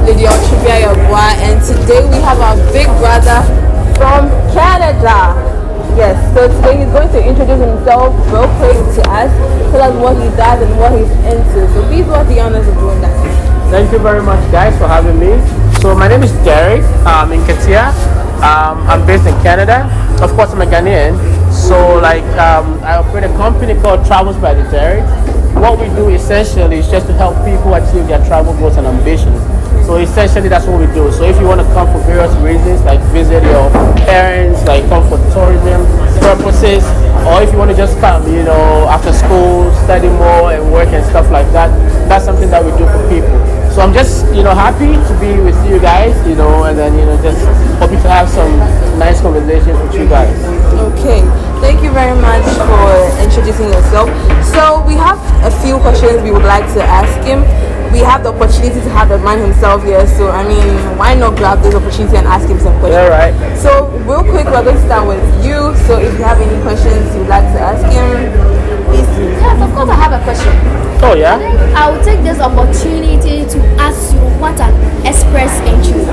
and today we have our big brother from Canada. Yes, so today he's going to introduce himself real quick to us, tell us what he does and what he's into. So please do us the honors of doing that. Thank you very much, guys, for having me. So my name is Derrick. I'm in Katia. I'm based in Canada. Of course, I'm a Ghanaian. So I operate a company called Travels by the Derricks. What we do essentially is just to help people achieve their travel goals and ambitions. So essentially that's what we do. So if you want to come for various reasons, like visit your parents, like come for tourism purposes, or if you want to just come, after school, study more and work and stuff like that, that's something that we do for people. So I'm just, happy to be with you guys, and then, just hoping to have some nice conversations with you guys. Okay, thank you very much for introducing yourself. So we have a few questions we would like to ask him. We have the opportunity to have the man himself here, so why not grab this opportunity and ask him some questions? All right. So real quick, we're going to start with you. So if you have any questions you'd like to ask him, please. Yes, of course I have a question. Oh yeah? I will take this opportunity to ask you what an express entry is.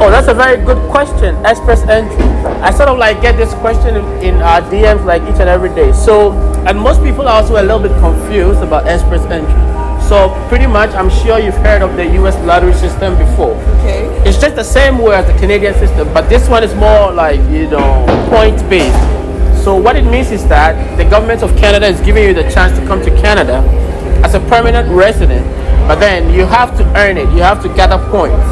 Oh, that's a very good question. Express entry. I sort of get this question in our DMs each and every day. So, and most people are also a little bit confused about express entry. So pretty much, I'm sure you've heard of the U.S. lottery system before. Okay. It's just the same way as the Canadian system, but this one is more point-based. So what it means is that the government of Canada is giving you the chance to come to Canada as a permanent resident, but then you have to earn it. You have to gather points.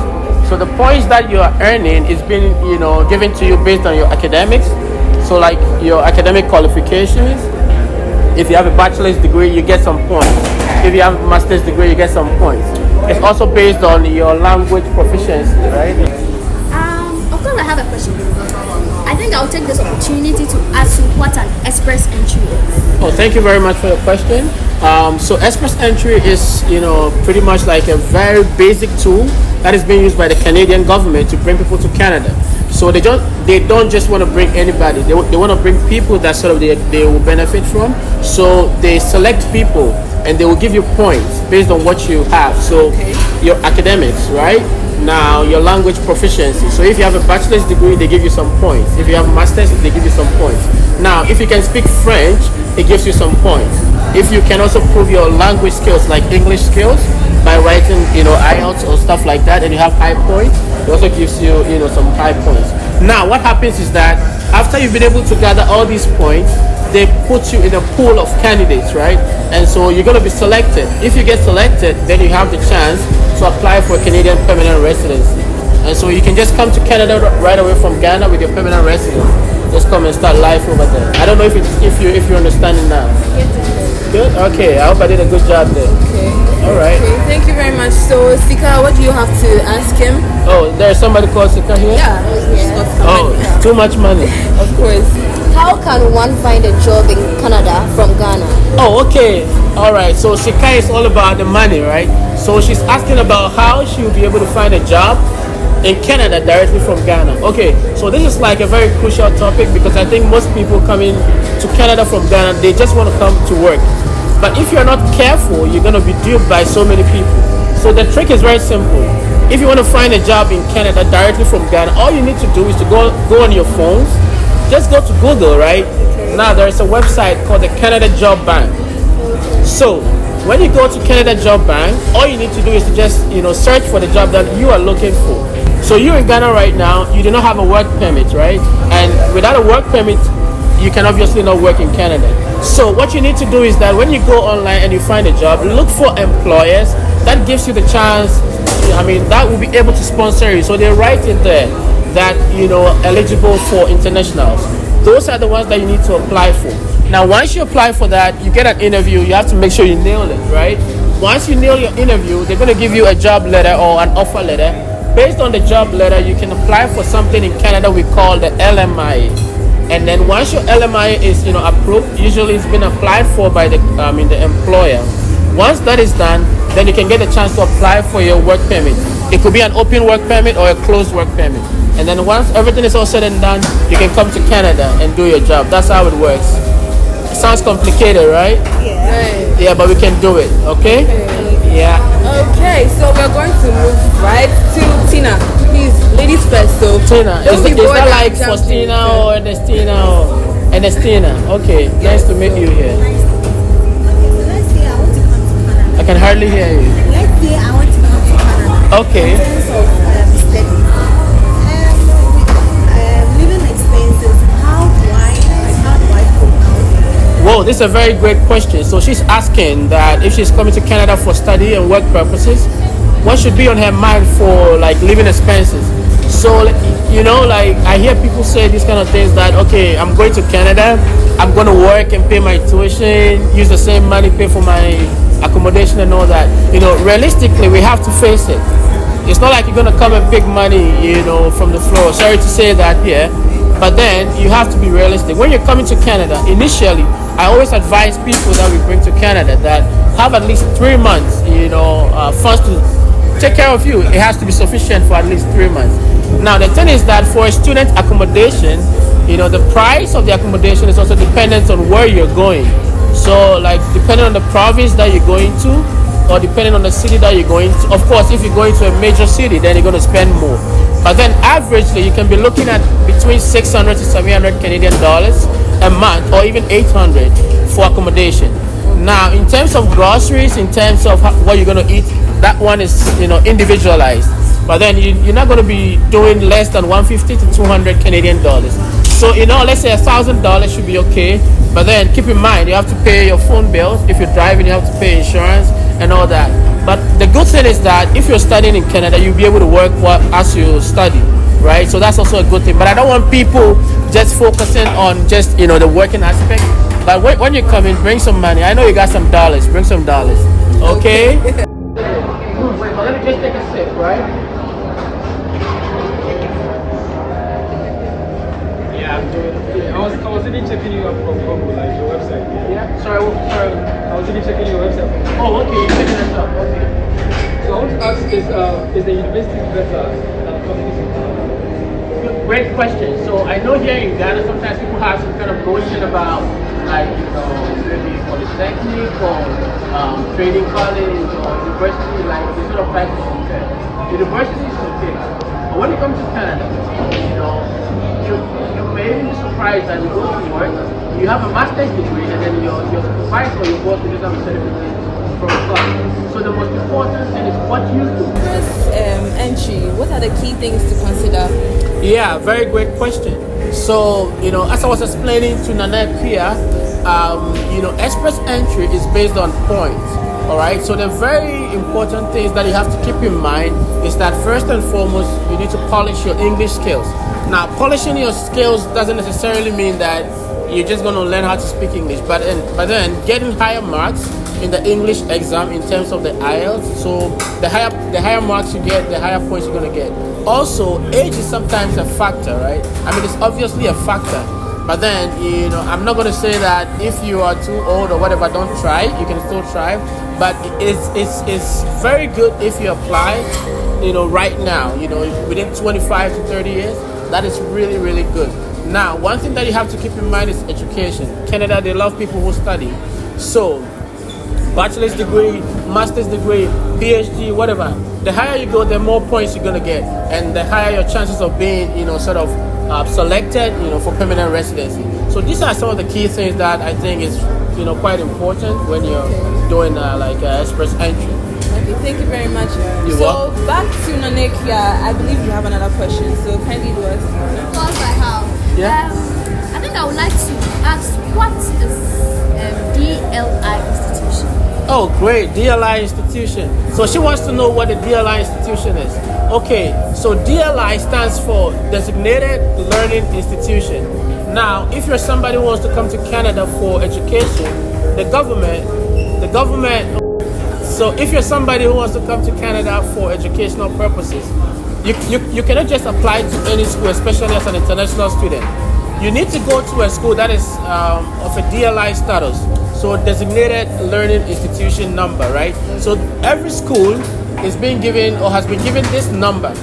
So the points that you are earning is being, given to you based on your academics. So your academic qualifications. If you have a bachelor's degree, you get some points. If you have a master's degree, you get some points. It's also based on your language proficiency, right? Of course, I have a question. I think I'll take this opportunity to ask you what an express entry is. Oh, thank you very much for your question. So express entry is, pretty much like a very basic tool that is being used by the Canadian government to bring people to Canada. So they don't just want to bring anybody. They want to bring people that sort of they will benefit from. So they select people and they will give you points based on what you have. So your academics, right? Now your language proficiency. So if you have a bachelor's degree, they give you some points. If you have a master's, they give you some points. Now if you can speak French, it gives you some points. If you can also prove your language skills, like English skills, by writing, IELTS or stuff like that, and you have high points, it also gives you, some high points. Now, what happens is that after you've been able to gather all these points, they put you in a pool of candidates, right? And so you're going to be selected. If you get selected, then you have the chance to apply for a Canadian permanent residency. And so you can just come to Canada right away from Ghana with your permanent residence. Just come and start life over there. I don't know if you're understanding now. Good? Okay, I hope I did a good job there. Okay. All right. Okay, thank you very much. So, Sika, what do you have to ask him? Oh, there's somebody called Sika here? Yeah. Oh, too much money. Of course. How can one find a job in Canada from Ghana? Oh, okay. All right. So Sika is all about the money, right? So she's asking about how she will be able to find a job in Canada directly from Ghana. Okay, so this is a very crucial topic because I think most people coming to Canada from Ghana, they just want to come to work. But if you're not careful, you're going to be duped by so many people. So the trick is very simple. If you want to find a job in Canada directly from Ghana, all you need to do is to go on your phones. Just go to Google, right? Now there is a website called the Canada Job Bank. So when you go to Canada Job Bank, all you need to do is to just search for the job that you are looking for. So you're in Ghana right now, you do not have a work permit, right? And without a work permit, you can obviously not work in Canada. So what you need to do is that when you go online and you find a job, look for employers that gives you the chance, that will be able to sponsor you. So they write in there that, eligible for internationals. Those are the ones that you need to apply for. Now, once you apply for that, you get an interview, you have to make sure you nail it, right? Once you nail your interview, they're going to give you a job letter or an offer letter. Based on the job letter, you can apply for something in Canada we call the LMIA. And then once your LMIA is approved, usually it's been applied for by the employer. Once that is done, then you can get a chance to apply for your work permit. It could be an open work permit or a closed work permit. And then once everything is all said and done, you can come to Canada and do your job. That's how it works. It sounds complicated, right? Yeah. Yeah, but we can do it, okay? Yeah. Okay, Okay, so we're going to move right to Tina. Please, ladies first. So Tina, don't be is bored that and like jump in. Faustina or Ernestina or Ernestina? Okay, nice to meet you here. Okay, so let's say I want to come to Canada. I can hardly hear you. Let's say I want to come to Canada. Okay. In terms of studies. Living expenses, how do I cope? Whoa, this is a very great question. So she's asking that if she's coming to Canada for study and work purposes, what should be on her mind for like living expenses? So like I hear people say these kind of things that okay, I'm going to Canada, I'm going to work and pay my tuition, use the same money, pay for my accommodation and all that. Realistically, we have to face it. It's not like you're going to come and pick money, from the floor. Sorry to say that, yeah. But then you have to be realistic. When you're coming to Canada, initially, I always advise people that we bring to Canada that have at least 3 months, funds to take care of you. It has to be sufficient for at least 3 months. Now, the thing is that for a student accommodation, the price of the accommodation is also dependent on where you're going. So, like, depending on the province that you're going to, or depending on the city that you're going to. Of course, if you're going to a major city, then you're going to spend more. But then averagely, you can be looking at between 600 to 700 Canadian dollars a month, or even 800 for accommodation. Now, in terms of groceries, in terms of what you're going to eat, that one is individualized. But then you're not going to be doing less than 150 to 200 Canadian dollars. So let's say $1,000 should be okay. But then keep in mind, you have to pay your phone bills. If you're driving, you have to pay insurance and all that. But the good thing is that if you're studying in Canada, you'll be able to work as you study, right? So that's also a good thing. But I don't want people just focusing on just the working aspect. But when you come in, bring some money. I know you got some dollars. Bring some dollars, okay? Wait, but let me just take a sip, right? Yeah, I'm doing. I was even checking you up from like your website. Yeah. Sorry. I was even checking your website. Oh, okay. You're checking us up. Okay. So I want to ask is the university better than companies in Canada? Great question. So I know here in Ghana, sometimes people have some kind of notion about like maybe polytechnic or training college or university, like they sort of try to compare. University is okay, but when you come to Canada, you may even be surprised that you go to work, you have a master's degree, and then your supervisor or your boss will just have a certificate from class. So the most important thing is what you do. First entry, what are the key things to consider? Yeah, very great question. So, as I was explaining to Nanette here, express entry is based on points. All right. So the very important things that you have to keep in mind is that first and foremost, you need to polish your English skills. Now, polishing your skills doesn't necessarily mean that you're just going to learn how to speak English, but then getting higher marks in the English exam in terms of the IELTS. So the higher marks you get, the higher points you're going to get. Also, age is sometimes a factor, right? I mean, it's obviously a factor. But then, I'm not going to say that if you are too old or whatever, don't try. You can still try. But it's very good if you apply, right now, within 25 to 30 years. That is really, really good. Now, one thing that you have to keep in mind is education. Canada, they love people who study. So, bachelor's degree, master's degree, PhD, whatever. The higher you go, the more points you're going to get. And the higher your chances of being, selected, for permanent residency. So these are some of the key things that I think is, quite important when you're doing express entry. Okay, thank you very much. You're so welcome. back to Nanekia, I believe you have another question. So kindly do us. Of course I have. Yeah. I think I would like to ask, what is DLI institution? Oh, great, DLI institution. So she wants to know what the DLI institution is. Okay, so DLI stands for Designated Learning Institution. Now, if you're somebody who wants to come to Canada for education, the government, so if you're somebody who wants to come to Canada for educational purposes, you cannot just apply to any school, especially as an international student. You need to go to a school that is of a DLI status, so Designated Learning Institution number, right? So every school is being given or has been given this number.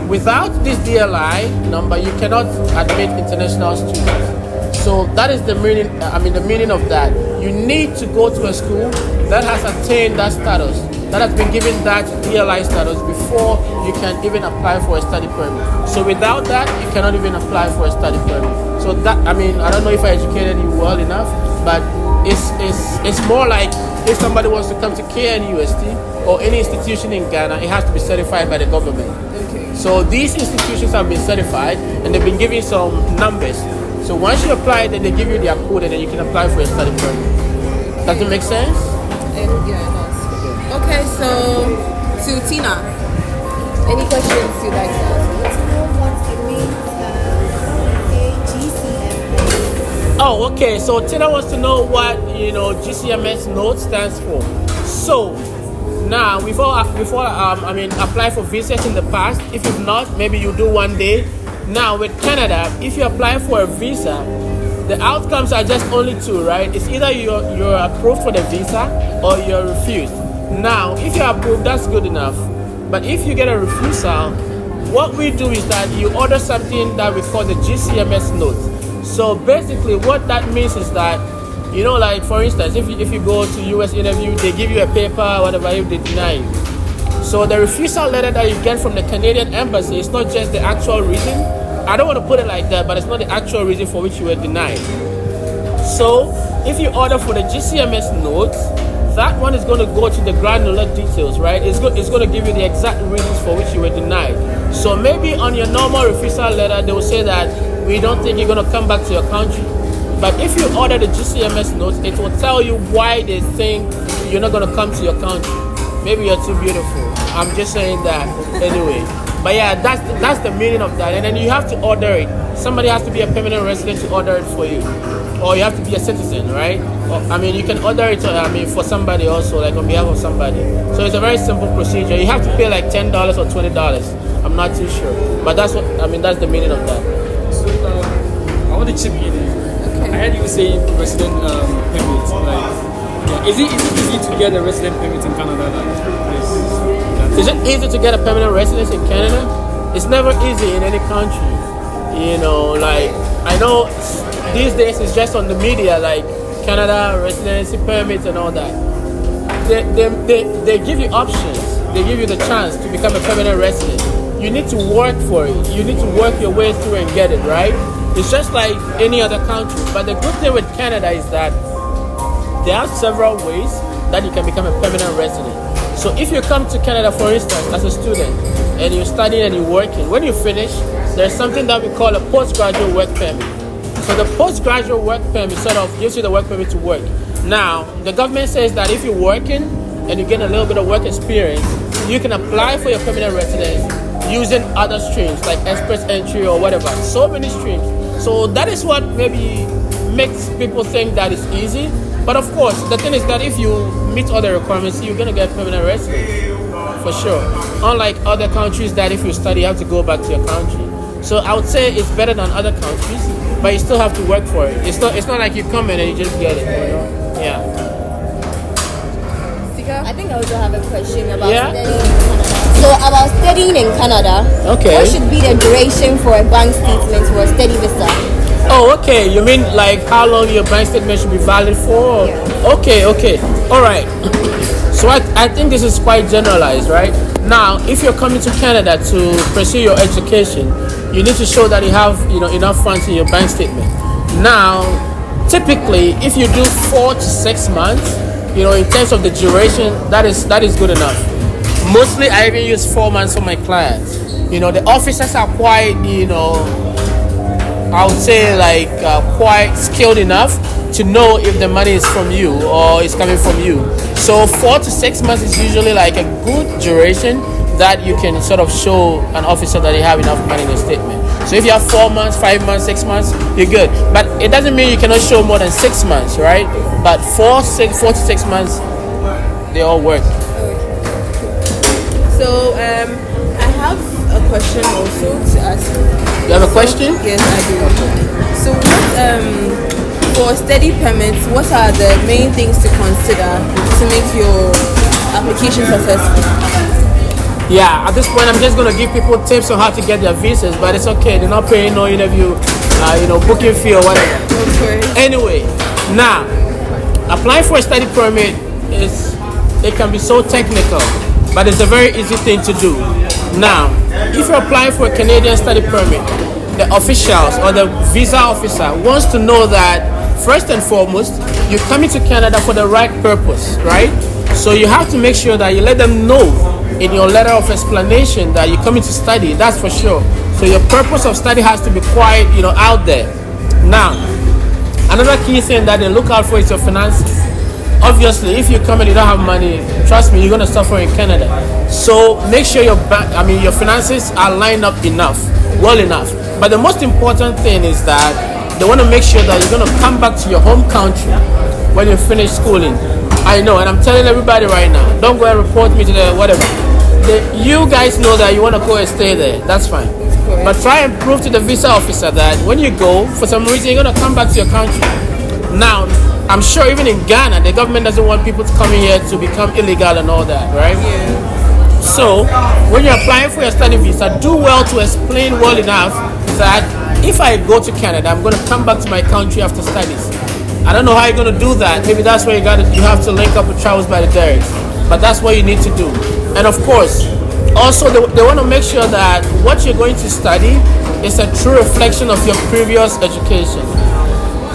Without this DLI number, you cannot admit international students. So that is the meaning. The meaning of that. You need to go to a school that has attained that status, that has been given that DLI status before you can even apply for a study permit. So without that, you cannot even apply for a study permit. So that, I mean, I don't know if I educated you well enough, but it's more like if somebody wants to come to KNUST or any institution in Ghana, it has to be certified by the government. Okay. So these institutions have been certified and they've been given some numbers. So once you apply, then they give you their code and then you can apply for a study permit. Does it make sense? Yeah, it does. Okay, so to Tina, any questions you'd like to ask? Oh, okay. So Tina wants to know what GCMS note stands for. So now before apply for visas in the past. If you've not, maybe you do one day. Now with Canada, if you apply for a visa, the outcomes are just only two, right? It's either you're approved for the visa or you're refused. Now, if you're approved, that's good enough. But if you get a refusal, what we do is that you order something that we call the GCMS note. So basically what that means is that, like for instance, if you go to US interview, they give you a paper, whatever, if they deny you. So the refusal letter that you get from the Canadian embassy is not just the actual reason. I don't want to put it like that, but it's not the actual reason for which you were denied. So if you order for the GCMS note, that one is going to go to the granular details, right? It's going to give you the exact reasons for which you were denied. So maybe on your normal refusal letter, they will say that we don't think you're going to come back to your country. But if you order the GCMS notes, it will tell you why they think you're not going to come to your country. Maybe you're too beautiful. I'm just saying that anyway. But yeah, that's the meaning of that. And then you have to order it. Somebody has to be a permanent resident to order it for you. Or you have to be a citizen, right? You can order it for somebody also, like on behalf of somebody. So it's a very simple procedure. You have to pay like $10 or $20. I'm not too sure. But that's that's the meaning of that. So I want to chip in. Okay. I heard you say resident permit. Is it easy to get a resident permit in Canada? Is it easy to get a permanent residence in Canada? It's never easy in any country. I know these days it's just on the media, like Canada residency permits and all that. They give you options. They give you the chance to become a permanent resident. You need to work for it. You need to work your way through and get it, right? It's just like any other country. But the good thing with Canada is that there are several ways that you can become a permanent resident. So if you come to Canada, for instance, as a student, and you're studying and you're working, when you finish, there's something that we call a postgraduate work permit. So the postgraduate work permit sort of gives you the work permit to work. Now, the government says that if you're working and you get a little bit of work experience, you can apply for your permanent residence using other streams like express entry or whatever. So many streams. So that is what maybe makes people think that it's easy. But of course, the thing is that if you meet other requirements, you're going to get permanent residence, for sure. Unlike other countries that if you study, you have to go back to your country. So I would say it's better than other countries, but you still have to work for it. It's not like you come in and you just get it, Yeah. I think I also have a question about Yeah? studying in Canada. So about studying in Canada, Okay. what should be the duration for a bank statement for a study visa? Oh, okay. You mean like how long your bank statement should be valid for? Yeah. Okay. All right. So I think this is quite generalized, right? Now, if you're coming to Canada to pursue your education, you need to show that you have enough funds in your bank statement. Now, typically, if you do 4 to 6 months, in terms of the duration, that is good enough. Mostly, I even use 4 months for my clients. The officers are quite, I would say quite skilled enough to know if the money is from you or is coming from you. So 4 to 6 months is usually like a good duration that you can sort of show an officer that you have enough money in your statement. So if you have 4 months, 5 months, 6 months, you're good. But it doesn't mean you cannot show more than 6 months, right? But 4 to 6 months, they all work. So I have a question also to ask. You have a question? Yes, I do. So for study permits, what are the main things to consider to make your application successful? Yeah, at this point, I'm just going to give people tips on how to get their visas, but it's okay. They're not paying no interview, booking fee or whatever. Of course. Anyway, now, applying for a study permit is it can be so technical, but it's a very easy thing to do. Now, if you're applying for a Canadian study permit, the officials or the visa officer wants to know that first and foremost, you're coming to Canada for the right purpose, right? So you have to make sure that you let them know in your letter of explanation that you're coming to study, that's for sure. So your purpose of study has to be quite, out there. Now, another key thing that they look out for is your finances. Obviously, if you come and you don't have money, trust me, you're gonna suffer in Canada. So make sure your finances are lined up well enough. But the most important thing is that they want to make sure that you're gonna come back to your home country when you finish schooling. I know, and I'm telling everybody right now, don't go and report me to the whatever. You guys know that you want to go and stay there. That's fine. But try and prove to the visa officer that when you go, for some reason, you're gonna come back to your country. Now, I'm sure even in Ghana, the government doesn't want people to come in here to become illegal and all that, right? Yeah. So, when you're applying for your study visa, do well to explain well enough that if I go to Canada, I'm going to come back to my country after studies. I don't know how you're going to do that. Maybe that's where you have to link up with Travels by the Derricks. But that's what you need to do. And of course, also they want to make sure that what you're going to study is a true reflection of your previous education.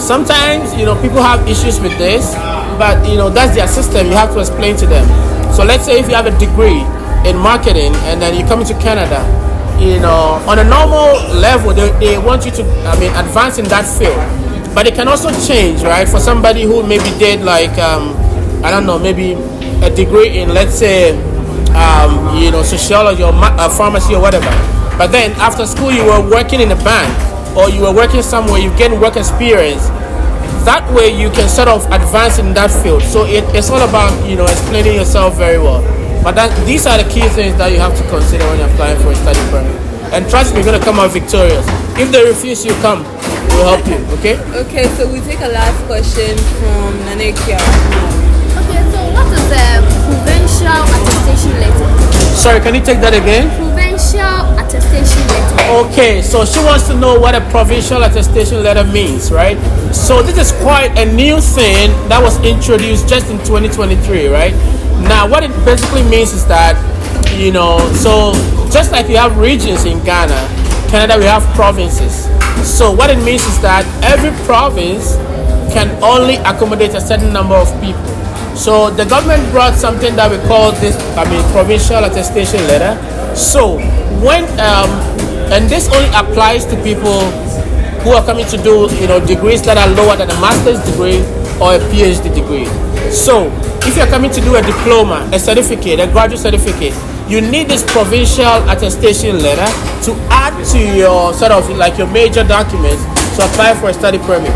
Sometimes, people have issues with this, but, that's their system. You have to explain to them. So let's say if you have a degree in marketing and then you come into Canada, on a normal level, they want you to, advance in that field. But it can also change, right? For somebody who maybe did maybe a degree in, let's say, sociology or pharmacy or whatever. But then after school, you were working in a bank, or you were working somewhere, you get work experience. That way you can sort of advance in that field. So it's all about, explaining yourself very well. But these are the key things that you have to consider when you're applying for a study permit. And trust me, you're going to come out victorious. If they refuse, you come. We'll help you, okay? Okay, so we take a last question from Nanekia. Okay, so what is the provincial attestation letter? Sorry, can you take that again? Provincial attestation letter. Okay, so she wants to know what a provincial attestation letter means, right? So this is quite a new thing that was introduced just in 2023, right? Now, what it basically means is that, so just like you have regions in Ghana, Canada, we have provinces. So what it means is that every province can only accommodate a certain number of people. So the government brought something that we call this, provincial attestation letter. So when, and this only applies to people who are coming to do, degrees that are lower than a master's degree or a PhD degree. So if you're coming to do a diploma, a certificate, a graduate certificate, you need this provincial attestation letter to add to your sort of like your major documents to apply for a study permit.